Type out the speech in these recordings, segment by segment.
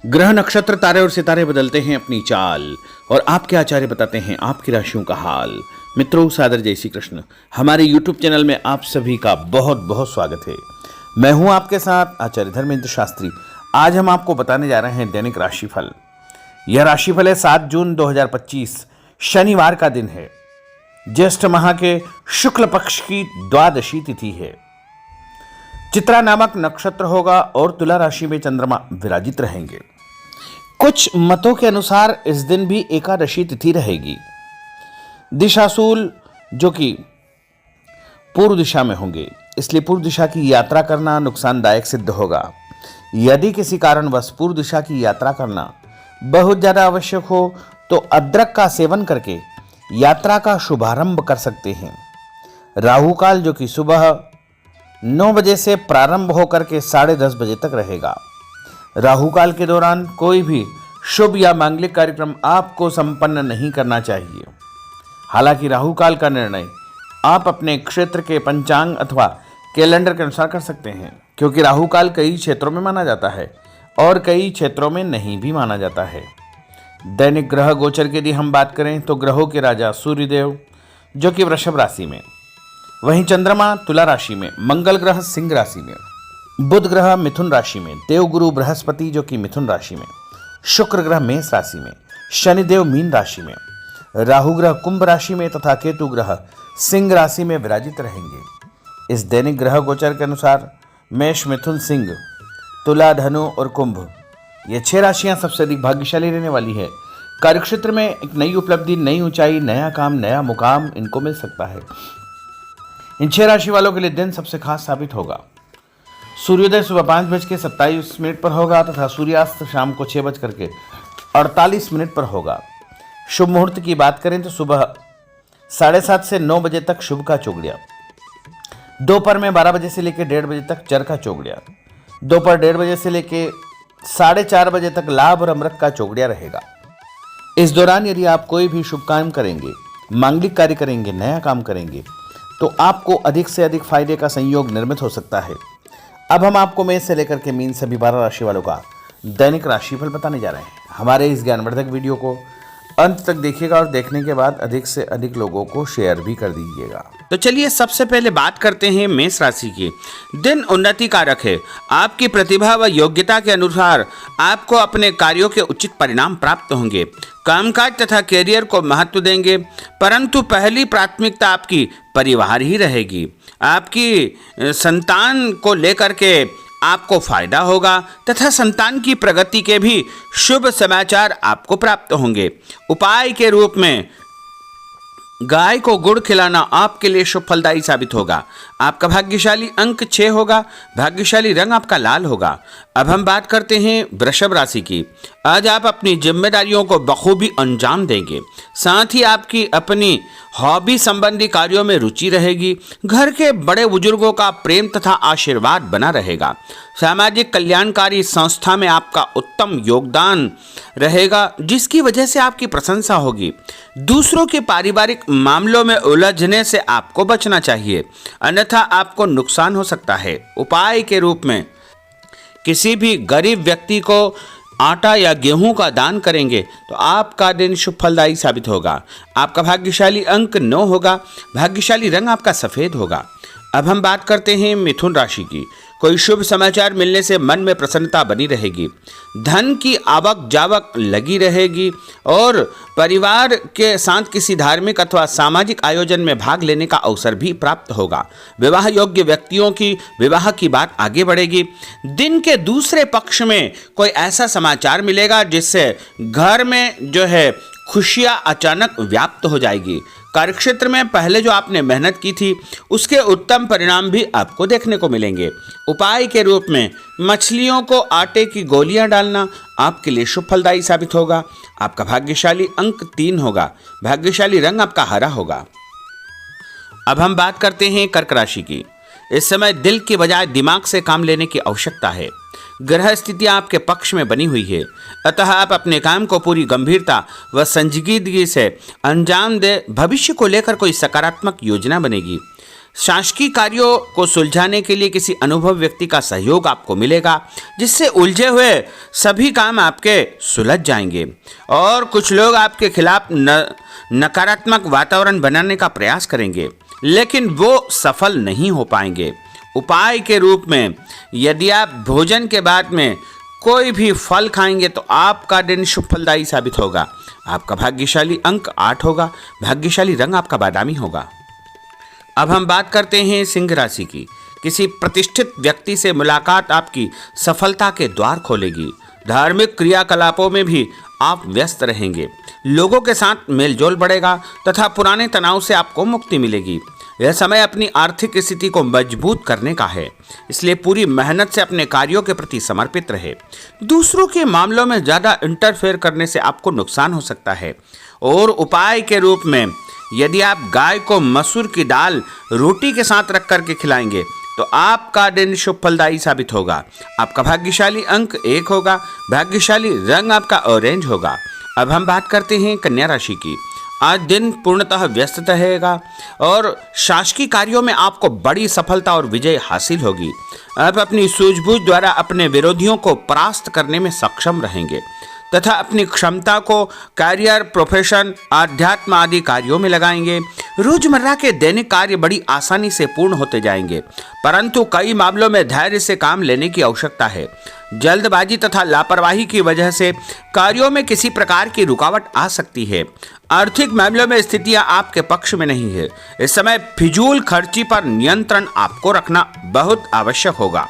ग्रह नक्षत्र तारे और सितारे बदलते हैं अपनी चाल और आपके आचार्य बताते हैं आपकी राशियों का हाल। मित्रों, सादर जय श्री कृष्ण। हमारे YouTube चैनल में आप सभी का बहुत बहुत स्वागत है। मैं हूं आपके साथ आचार्य धर्मेंद्र शास्त्री। आज हम आपको बताने जा रहे हैं दैनिक राशिफल। यह राशिफल है 7 जून 2025 शनिवार का दिन है। ज्येष्ठ माह के शुक्ल पक्ष की द्वादशी तिथि है। चित्रा नामक नक्षत्र होगा और तुला राशि में चंद्रमा विराजित रहेंगे। कुछ मतों के अनुसार इस दिन भी एकादशी तिथि रहेगी। दिशाशूल जो कि पूर्व दिशा में होंगे, इसलिए पूर्व दिशा की यात्रा करना नुकसानदायक सिद्ध होगा। यदि किसी कारणवश पूर्व दिशा की यात्रा करना बहुत ज्यादा आवश्यक हो तो अदरक का सेवन करके यात्रा का शुभारंभ कर सकते हैं। राहु काल जो कि सुबह 9 बजे से प्रारंभ होकर के 10:30 बजे तक रहेगा। राहु काल के दौरान कोई भी शुभ या मांगलिक कार्यक्रम आपको संपन्न नहीं करना चाहिए। हालांकि राहु काल का निर्णय आप अपने क्षेत्र के पंचांग अथवा कैलेंडर के अनुसार कर सकते हैं, क्योंकि राहु काल कई क्षेत्रों में माना जाता है और कई क्षेत्रों में नहीं भी माना जाता है। दैनिक ग्रह गोचर की यदि हम बात करें तो ग्रहों के राजा सूर्यदेव जो कि वृषभ राशि में, वहीं चंद्रमा तुला राशि में, मंगल ग्रह सिंह राशि में, बुध ग्रह मिथुन राशि में, देवगुरु बृहस्पति जो कि मिथुन राशि में, शुक्र ग्रह मेष राशि में, शनिदेव मीन राशि में, राहु ग्रह कुंभ राशि में तथा केतु ग्रह सिंह राशि में विराजित रहेंगे। इस दैनिक ग्रह गोचर के अनुसार मेष, मिथुन, सिंह, तुला, धनु और कुंभ ये 6 राशियां सबसे अधिक भाग्यशाली रहने वाली है। कार्यक्षेत्र में एक नई उपलब्धि, नई ऊंचाई, नया काम, नया मुकाम इनको मिल सकता है। इन 6 राशि वालों के लिए दिन सबसे खास साबित होगा। सूर्योदय सुबह 5:27 पर होगा तथा सूर्यास्त शाम को 6:48 पर होगा। शुभ मुहूर्त की बात करें तो सुबह 7:30 से 9 बजे तक शुभ का चौगड़िया, दोपहर में 12 बजे से लेकर 1:30 बजे तक चर का चौगड़िया, दोपहर 1:30 बजे से लेकर 4:30 बजे तक लाभ और अमृत का चौगड़िया रहेगा। इस दौरान यदि आप कोई भी शुभ काम करेंगे, मांगलिक कार्य करेंगे, नया काम करेंगे तो आपको अधिक से अधिक फायदे का संयोग निर्मित हो सकता है। अब हम आपको मेष से लेकर के मीन सभी 12 राशि वालों का दैनिक राशिफल बताने जा रहे हैं। हमारे इस ज्ञानवर्धक वीडियो को अंत तक देखिएगा और देखने के बाद अधिक से अधिक लोगों को शेयर भी कर दीजिएगा। तो चलिए सबसे पहले बात करते हैं मेष राशि की। दिन उन्नति कारक है। आपकी प्रतिभा व योग्यता के अनुसार आपको अपने कार्यों के उचित परिणाम प्राप्त होंगे। कामकाज तथा कैरियर को महत्व देंगे, परंतु पहली प्राथमिकता आपकी परिवार ही रहेगी। आपकी संतान को लेकर के आपको फायदा होगा तथा संतान की प्रगति के भी शुभ समाचार आपको प्राप्त होंगे। उपाय के रूप में गाय को गुड़ खिलाना आपके लिए शुभ फलदायी साबित होगा। आपका भाग्यशाली अंक 6 होगा। भाग्यशाली रंग आपका लाल होगा। अब हम बात करते हैं वृषभ राशि की। आज आप अपनी जिम्मेदारियों को बखूबी अंजाम देंगे। साथ ही आपकी अपनी हॉबी संबंधी कार्यों में रुचि रहेगी। घर के बड़े बुजुर्गों का प्रेम तथा आशीर्वाद बना रहेगा। सामाजिक कल्याणकारी संस्था में आपका उत्तम योगदान रहेगा, जिसकी वजह से आपकी प्रशंसा होगी। दूसरों के पारिवारिक मामलों में उलझने से आपको बचना चाहिए, अन्यथा आपको नुकसान हो सकता है। उपाय के रूप में किसी भी गरीब व्यक्ति को आटा या गेहूं का दान करेंगे तो आपका दिन शुभ फलदायी साबित होगा। आपका भाग्यशाली अंक 9 होगा। भाग्यशाली रंग आपका सफेद होगा। अब हम बात करते हैं मिथुन राशि की। कोई शुभ समाचार मिलने से मन में प्रसन्नता बनी रहेगी। धन की आवक जावक लगी रहेगी और परिवार के साथ किसी धार्मिक अथवा सामाजिक आयोजन में भाग लेने का अवसर भी प्राप्त होगा। विवाह योग्य व्यक्तियों की विवाह की बात आगे बढ़ेगी। दिन के दूसरे पक्ष में कोई ऐसा समाचार मिलेगा जिससे घर में जो है खुशियां अचानक व्याप्त हो जाएगी। कार्यक्षेत्र में पहले जो आपने मेहनत की थी उसके उत्तम परिणाम भी आपको देखने को मिलेंगे। उपाय के रूप में मछलियों को आटे की गोलियां डालना आपके लिए शुभ फलदायी साबित होगा। आपका भाग्यशाली अंक 3 होगा। भाग्यशाली रंग आपका हरा होगा। अब हम बात करते हैं कर्क राशि की। इस समय दिल के बजाय दिमाग से काम लेने की आवश्यकता है। ग्रह स्थितियां आपके पक्ष में बनी हुई है, अतः आप अपने काम को पूरी गंभीरता व संजीदगी से अंजाम दे। भविष्य को लेकर कोई सकारात्मक योजना बनेगी। शासकीय कार्यों को सुलझाने के लिए किसी अनुभव व्यक्ति का सहयोग आपको मिलेगा, जिससे उलझे हुए सभी काम आपके सुलझ जाएंगे। और कुछ लोग आपके खिलाफ नकारात्मक वातावरण बनाने का प्रयास करेंगे, लेकिन वो सफल नहीं हो पाएंगे। उपाय के रूप में यदि आप भोजन के बाद में कोई भी फल खाएंगे तो आपका दिन शुभ फलदायी साबित होगा। आपका भाग्यशाली अंक 8 होगा। भाग्यशाली रंग आपका बादामी होगा। अब हम बात करते हैं सिंह राशि की। किसी प्रतिष्ठित व्यक्ति से मुलाकात आपकी सफलता के द्वार खोलेगी। धार्मिक क्रियाकलापों में भी आप व्यस्त रहेंगे। लोगों के साथ मेलजोल बढ़ेगा तथा पुराने तनाव से आपको मुक्ति मिलेगी। यह समय अपनी आर्थिक स्थिति को मजबूत करने का है, इसलिए पूरी मेहनत से अपने कार्यों के प्रति समर्पित रहे। दूसरों के मामलों में ज़्यादा इंटरफेयर करने से आपको नुकसान हो सकता है। और उपाय के रूप में यदि आप गाय को मसूर की दाल रोटी के साथ रख करके खिलाएंगे तो आपका दिन शुभ फलदायी साबित होगा। आपका भाग्यशाली अंक 1 होगा। भाग्यशाली रंग आपका ऑरेंज होगा। अब हम बात करते हैं कन्या राशि की। आज दिन पूर्णतः व्यस्त रहेगा और शासकीय कार्यों में आपको बड़ी सफलता और विजय हासिल होगी। आप अपनी सूझबूझ द्वारा अपने विरोधियों को परास्त करने में सक्षम रहेंगे तथा अपनी क्षमता को करियर, प्रोफेशन, आध्यात्म आदि कार्यों में लगाएंगे। रोजमर्रा के दैनिक कार्य बड़ी आसानी से पूर्ण होते जाएंगे, परंतु कई मामलों में धैर्य से काम लेने की आवश्यकता है। जल्दबाजी तथा लापरवाही की वजह से कार्यों में किसी प्रकार की रुकावट आ सकती है। आर्थिक मामलों में स्थितियां आपके पक्ष में नहीं है। इस समय फिजूल खर्ची पर नियंत्रण आपको रखना बहुत आवश्यक होगा।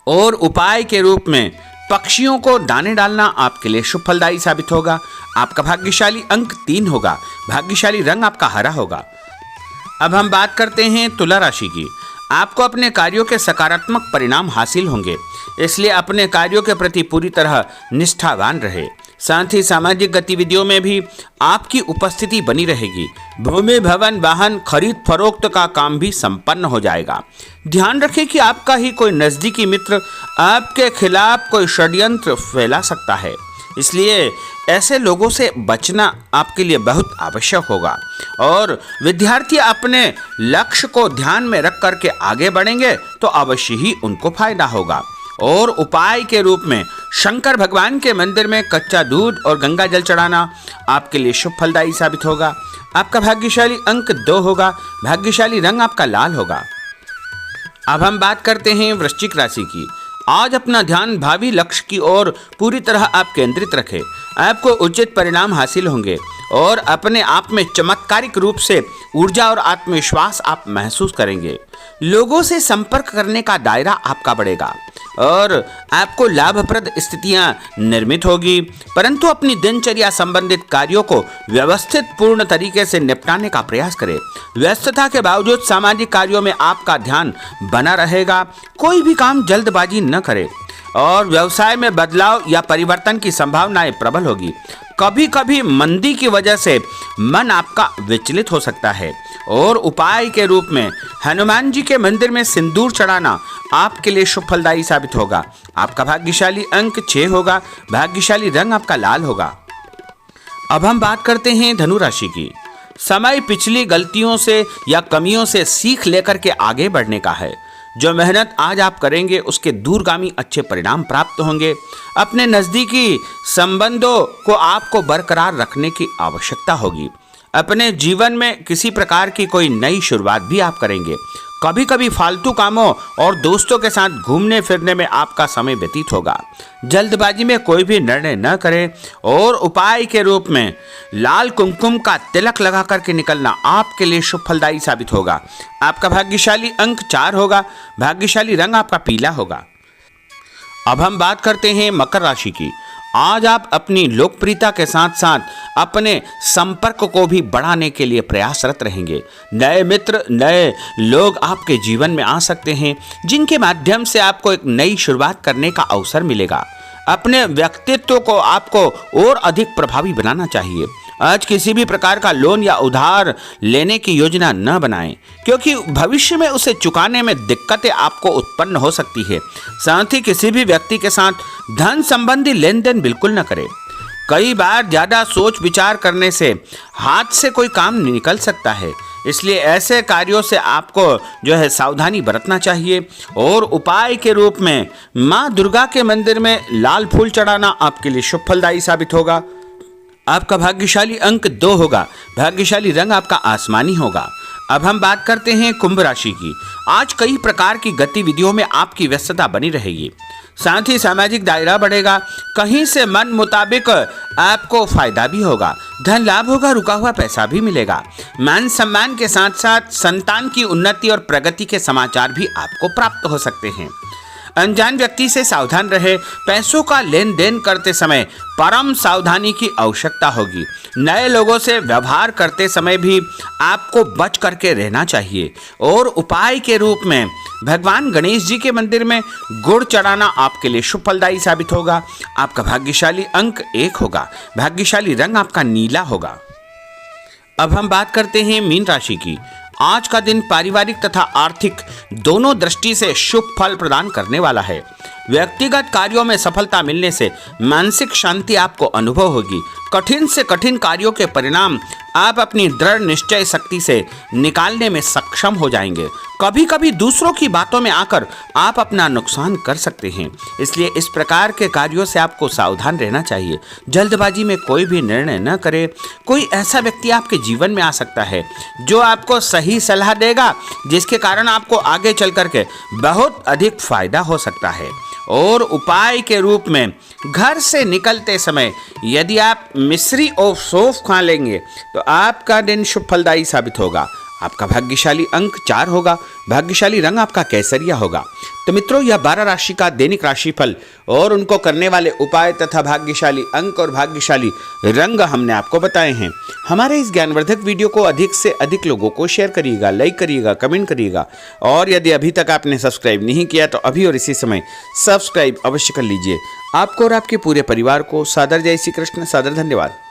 और उपाय के रूप में पक्षियों को दाने डालना आपके लिए शुभ फलदायी साबित होगा। आपका भाग्यशाली अंक 3 होगा। भाग्यशाली रंग आपका हरा होगा। अब हम बात करते हैं तुला राशि की। आपको अपने कार्यों के सकारात्मक परिणाम हासिल होंगे, इसलिए अपने कार्यों के प्रति पूरी तरह निष्ठावान रहे। साथ ही सामाजिक गतिविधियों में भी आपकी उपस्थिति बनी रहेगी। भूमि, भवन, वाहन खरीद फरोख्त का काम भी संपन्न हो जाएगा। ध्यान रखें कि आपका ही कोई नजदीकी मित्र आपके खिलाफ कोई षड्यंत्र फैला सकता है, इसलिए ऐसे लोगों से बचना आपके लिए बहुत आवश्यक होगा। और विद्यार्थी अपने लक्ष्य को ध्यान में रख करके आगे बढ़ेंगे तो अवश्य ही उनको फायदा होगा। और उपाय के रूप में शंकर भगवान के मंदिर में कच्चा दूध और गंगा जल चढ़ाना आपके लिए शुभ फलदायी साबित होगा। आपका भाग्यशाली अंक 2 होगा। भाग्यशाली रंग आपका लाल होगा। अब हम बात करते हैं वृश्चिक राशि की। आज अपना ध्यान भावी लक्ष्य की ओर पूरी तरह आप केंद्रित रखें। आपको उचित परिणाम हासिल होंगे और अपने आप में चमत्कारिक रूप से ऊर्जा और आत्मविश्वास आप महसूस करेंगे। लोगों से संपर्क करने का दायरा आपका बढ़ेगा और आपको लाभप्रद स्थितियां निर्मित होगी, परंतु अपनी दिनचर्या संबंधित कार्यों को व्यवस्थित पूर्ण तरीके से निपटाने का प्रयास करें। व्यस्तता के बावजूद सामाजिक कार्यों में आपका ध्यान बना रहेगा। कोई भी काम जल्दबाजी न करें और व्यवसाय में बदलाव या परिवर्तन की संभावनाएं प्रबल होगी। कभी कभी मंदी की वजह से मन आपका विचलित हो सकता है। और उपाय के रूप में हनुमान जी के मंदिर में सिंदूर चढ़ाना आपके लिए शुभ फलदायी साबित होगा। आपका भाग्यशाली अंक 6 होगा। भाग्यशाली रंग आपका लाल होगा। अब हम बात करते हैं धनु राशि की। समय पिछली गलतियों से या कमियों से सीख लेकर के आगे बढ़ने का है। जो मेहनत आज आप करेंगे उसके दूरगामी अच्छे परिणाम प्राप्त होंगे। अपने नज़दीकी संबंधों को आपको बरकरार रखने की आवश्यकता होगी। अपने जीवन में किसी प्रकार की कोई नई शुरुआत भी आप करेंगे। कभी कभी फालतू कामों और दोस्तों के साथ घूमने फिरने में आपका समय व्यतीत होगा। जल्दबाजी में कोई भी निर्णय न करें। और उपाय के रूप में लाल कुमकुम का तिलक लगा करके निकलना आपके लिए शुभ फलदायी साबित होगा। आपका भाग्यशाली अंक 4 होगा। भाग्यशाली रंग आपका पीला होगा। अब हम बात करते हैं मकर राशि की। आज आप अपनी लोकप्रियता के साथ साथ अपने संपर्क को भी बढ़ाने के लिए प्रयासरत रहेंगे। नए मित्र, नए लोग आपके जीवन में आ सकते हैं, जिनके माध्यम से आपको एक नई शुरुआत करने का अवसर मिलेगा। अपने व्यक्तित्व को आपको और अधिक प्रभावी बनाना चाहिए। आज किसी भी प्रकार का लोन या उधार लेने की योजना न बनाएं, क्योंकि भविष्य में उसे चुकाने में दिक्कतें आपको उत्पन्न हो सकती है। साथ ही किसी भी व्यक्ति के साथ धन संबंधी लेन देन बिल्कुल न करें। कई बार ज़्यादा सोच विचार करने से हाथ से कोई काम निकल सकता है, इसलिए ऐसे कार्यों से आपको जो है सावधानी बरतना चाहिए। और उपाय के रूप में माँ दुर्गा के मंदिर में लाल फूल चढ़ाना आपके लिए शुभ फलदायी साबित होगा। आपका भाग्यशाली अंक 2 होगा। भाग्यशाली रंग आपका आसमानी होगा। अब हम बात करते हैं कुंभ राशि की। आज कई प्रकार की गतिविधियों में आपकी व्यस्तता बनी रहेगी, साथ ही सामाजिक दायरा बढ़ेगा। कहीं से मन मुताबिक आपको फायदा भी होगा, धन लाभ होगा, रुका हुआ पैसा भी मिलेगा। मान सम्मान के साथ साथ संतान की उन्नति और प्रगति के समाचार भी आपको प्राप्त हो सकते हैं। अनजान व्यक्ति से सावधान रहे। पैसों का लेन देन करते समय परम सावधानी की आवश्यकता होगी। नए लोगों से व्यवहार करते समय भी आपको बच करके रहना चाहिए। और उपाय के रूप में भगवान गणेश जी के मंदिर में गुड़ चढ़ाना आपके लिए शुभ फलदायी साबित होगा। आपका भाग्यशाली अंक 1 होगा। भाग्यशाली रंग आपका नीला होगा। अब हम बात करते हैं मीन राशि की। आज का दिन पारिवारिक तथा आर्थिक दोनों दृष्टि से शुभ फल प्रदान करने वाला है। व्यक्तिगत कार्यों में सफलता मिलने से मानसिक शांति आपको अनुभव होगी। कठिन से कठिन कार्यों के परिणाम आप अपनी दृढ़ निश्चय शक्ति से निकालने में सक्षम हो जाएंगे। कभी कभी दूसरों की बातों में आकर आप अपना नुकसान कर सकते हैं, इसलिए इस प्रकार के कार्यों से आपको सावधान रहना चाहिए। जल्दबाजी में कोई भी निर्णय न करें। कोई ऐसा व्यक्ति आपके जीवन में आ सकता है जो आपको सही सलाह देगा, जिसके कारण आपको आगे चल करके बहुत अधिक फायदा हो सकता है। और उपाय के रूप में घर से निकलते समय यदि आप मिश्री और सौंफ खा लेंगे तो आपका दिन शुभ फलदायी साबित होगा। आपका भाग्यशाली अंक 4 होगा। भाग्यशाली रंग आपका केसरिया होगा। तो मित्रों, यह 12 राशि का दैनिक राशिफल और उनको करने वाले उपाय तथा भाग्यशाली अंक और भाग्यशाली रंग हमने आपको बताए हैं। हमारे इस ज्ञानवर्धक वीडियो को अधिक से अधिक लोगों को शेयर करिएगा, लाइक करिएगा, कमेंट करिएगा। और यदि अभी तक आपने सब्सक्राइब नहीं किया तो अभी और इसी समय सब्सक्राइब अवश्य कर लीजिए। आपको और आपके पूरे परिवार को सादर जय श्री कृष्ण, सादर धन्यवाद।